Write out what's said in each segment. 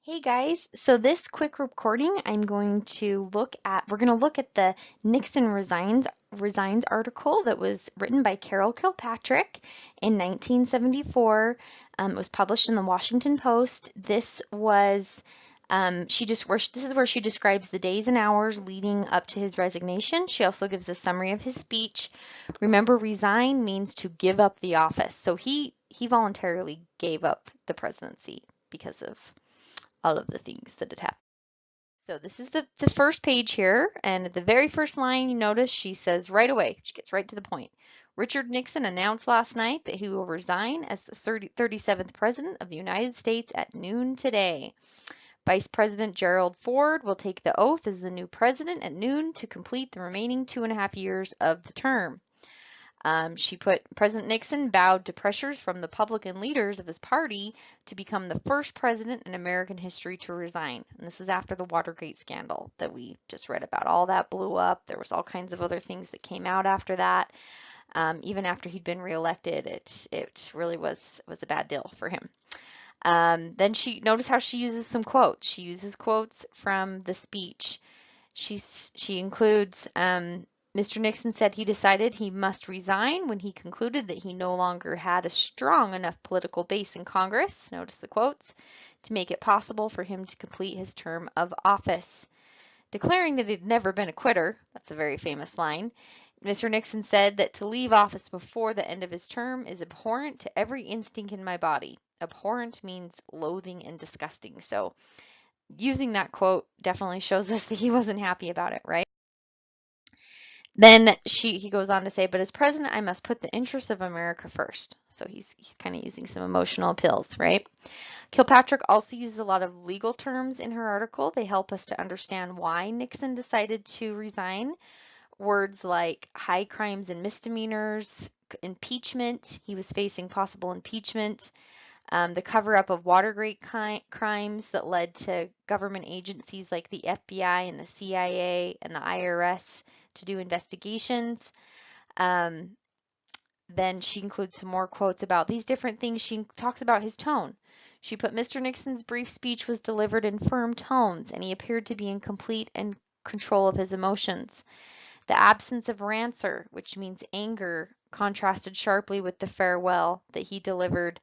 Hey guys, so this quick recording we're going to look at the Nixon Resigns article that was written by Carol Kilpatrick in 1974. It was published in the Washington Post. This is where she describes the days and hours leading up to his resignation. She also gives a summary of his speech. Remember, resign means to give up the office. So he voluntarily gave up the presidency because of all of the things that had happened. So this is the first page here, and at the very first line, you notice she says right away, she gets right to the point. Richard Nixon announced last night that he will resign as the 37th President of the United States at noon today. Vice President Gerald Ford will take the oath as the new president at noon to complete the remaining 2.5 years of the term. She put President Nixon bowed to pressures from the Republican leaders of his party to become the first president in American history to resign. And this is after the Watergate scandal that we just read about. All that blew up. There was all kinds of other things that came out after that. Even after he'd been reelected, it really was a bad deal for him. Then she notice how she uses some quotes. She uses quotes from the speech. She includes Mr. Nixon said he decided he must resign when he concluded that he no longer had a strong enough political base in Congress, notice the quotes, to make it possible for him to complete his term of office. Declaring that he'd never been a quitter, that's a very famous line, Mr. Nixon said that to leave office before the end of his term is abhorrent to every instinct in my body. Abhorrent means loathing and disgusting. So using that quote definitely shows us that he wasn't happy about it, right? Then he goes on to say, but as president, I must put the interests of America first. So he's kind of using some emotional appeals, right? Kilpatrick also uses a lot of legal terms in her article. They help us to understand why Nixon decided to resign. Words like high crimes and misdemeanors, impeachment, he was facing possible impeachment, the cover-up of Watergate crimes that led to government agencies like the FBI and the CIA and the IRS to do investigations. Then she includes some more quotes about these different things. She talks about his tone. She put Mr. Nixon's brief speech was delivered in firm tones, and he appeared to be in complete and control of his emotions. The absence of rancor, which means anger, contrasted sharply with the farewell that he delivered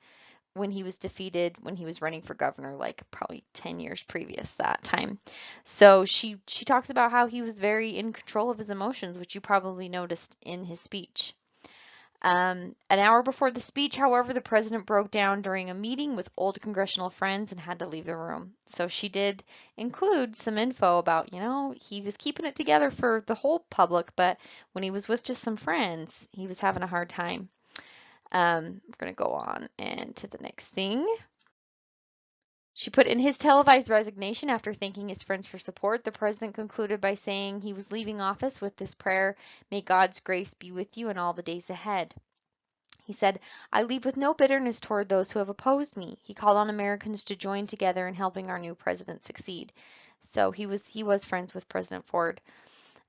when he was defeated when he was running for governor, like probably 10 years previous that time. So she talks about how he was very in control of his emotions, which you probably noticed in his speech. An hour before the speech, however, the president broke down during a meeting with old congressional friends and had to leave the room. So she did include some info about, he was keeping it together for the whole public, but when he was with just some friends, he was having a hard time. We're going to go on and to the next thing. She put in his televised resignation after thanking his friends for support. The president concluded by saying he was leaving office with this prayer, may God's grace be with you in all the days ahead. He said, I leave with no bitterness toward those who have opposed me. He called on Americans to join together in helping our new president succeed. So he was friends with President Ford.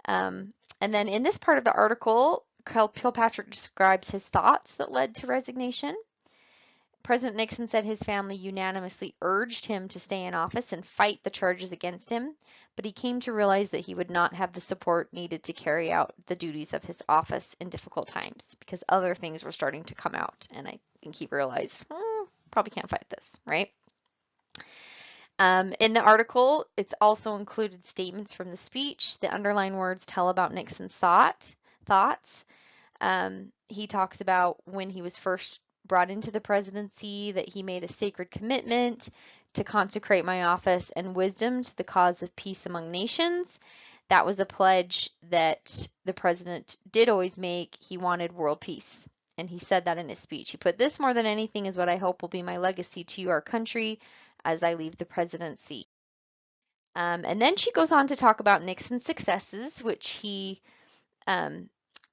And then in this part of the article, Kilpatrick describes his thoughts that led to resignation. President Nixon said his family unanimously urged him to stay in office and fight the charges against him, but he came to realize that he would not have the support needed to carry out the duties of his office in difficult times because other things were starting to come out, and I think he realized, probably can't fight this, right? In the article, it's also included statements from the speech. The underlined words tell about Nixon's thoughts. He talks about when he was first brought into the presidency that he made a sacred commitment to consecrate my office and wisdom to the cause of peace among nations. That was a pledge that the president did always make. He wanted world peace, and he said that in his speech. He put, this more than anything is what I hope will be my legacy to you, our country, as I leave the presidency. And then she goes on to talk about Nixon's successes, which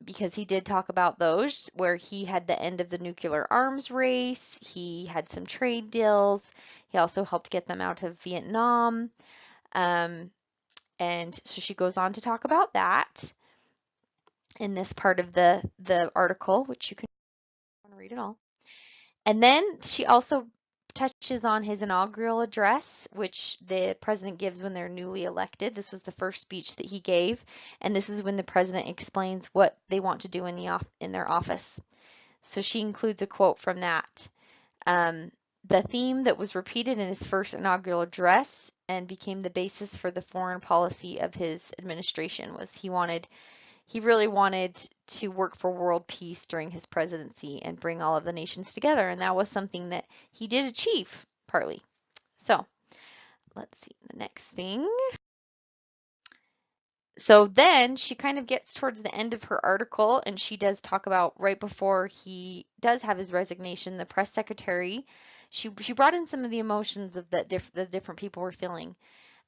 because he did talk about those, where he had the end of the nuclear arms race, he had some trade deals, he also helped get them out of Vietnam, and so she goes on to talk about that in this part of the article, which you can read it all. And then she also touches on his inaugural address, which the president gives when they're newly elected. This was the first speech that he gave, and this is when the president explains what they want to do in their office. So she includes a quote from that. The theme that was repeated in his first inaugural address and became the basis for the foreign policy of his administration was he really wanted to work for world peace during his presidency and bring all of the nations together. And that was something that he did achieve, partly. So let's see the next thing. So then she kind of gets towards the end of her article, and she does talk about right before he does have his resignation, the press secretary, she brought in some of the emotions of the different people were feeling.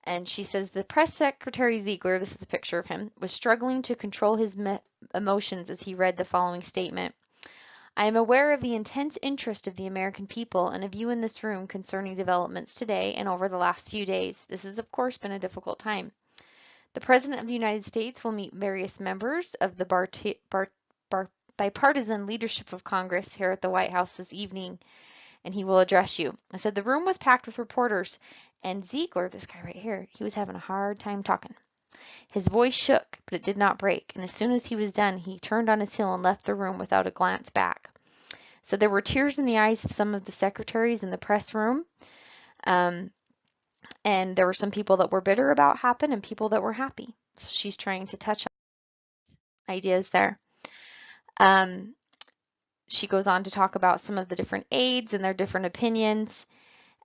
And she says the press secretary Ziegler, this is a picture of him, was struggling to control his emotions as he read the following statement. I am aware of the intense interest of the American people and of you in this room concerning developments today and over the last few days. This has, of course, been a difficult time. The President of the United States will meet various members of the bipartisan leadership of Congress here at the White House this evening, and he will address you. I said the room was packed with reporters, and Ziegler, this guy right here, he was having a hard time talking. His voice shook, but it did not break, and as soon as he was done, he turned on his heel and left the room without a glance back. So there were tears in the eyes of some of the secretaries in the press room, and there were some people that were bitter about what happened and people that were happy. So she's trying to touch on ideas there. She goes on to talk about some of the different aides and their different opinions,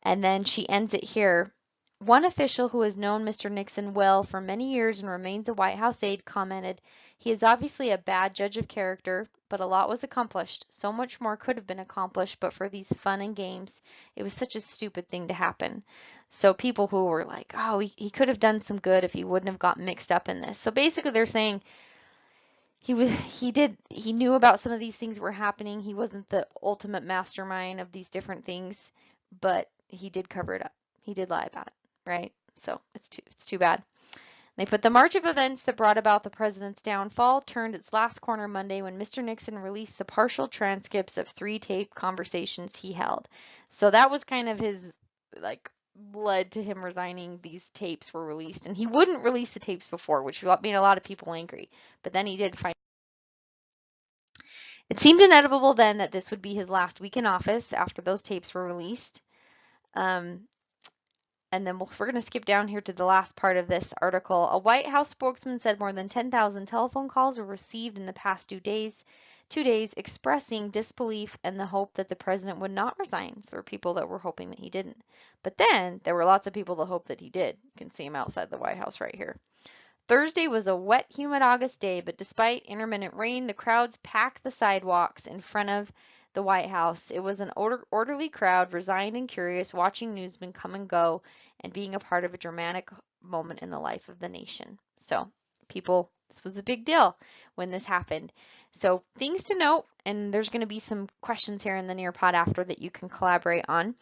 and then she ends it here. One official who has known Mr. Nixon well for many years and remains a White House aide commented, he is obviously a bad judge of character, but a lot was accomplished. So much more could have been accomplished, but for these fun and games, it was such a stupid thing to happen. So people who were like, oh, he could have done some good if he wouldn't have got mixed up in this. So basically they're saying he knew about some of these things were happening. He wasn't the ultimate mastermind of these different things, but he did cover it up. He did lie about it, right? So it's too bad. They put the march of events that brought about the president's downfall turned its last corner Monday when Mr. Nixon released the partial transcripts of 3 taped conversations he held. So that was kind of his, like, led to him resigning. These tapes were released, and he wouldn't release the tapes before, which made a lot of people angry. But then he did find. It seemed inevitable then that this would be his last week in office after those tapes were released. And then we're going to skip down here to the last part of this article. A White House spokesman said more than 10,000 telephone calls were received in the past 2 days expressing disbelief and the hope that the president would not resign. So there were people that were hoping that he didn't. But then there were lots of people that hoped that he did. You can see him outside the White House right here. Thursday was a wet, humid August day, but despite intermittent rain, the crowds packed the sidewalks in front of the White House. It was an orderly crowd, resigned and curious, watching newsmen come and go and being a part of a dramatic moment in the life of the nation. So, people, this was a big deal when this happened. So, things to note, and there's going to be some questions here in the Nearpod after that you can collaborate on.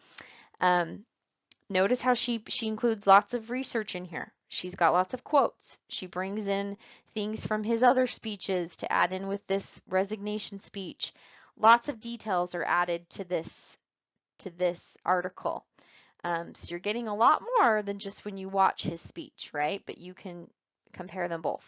Notice how she includes lots of research in here. She's got lots of quotes. She brings in things from his other speeches to add in with this resignation speech. Lots of details are added to this article. So you're getting a lot more than just when you watch his speech, right? But you can compare them both.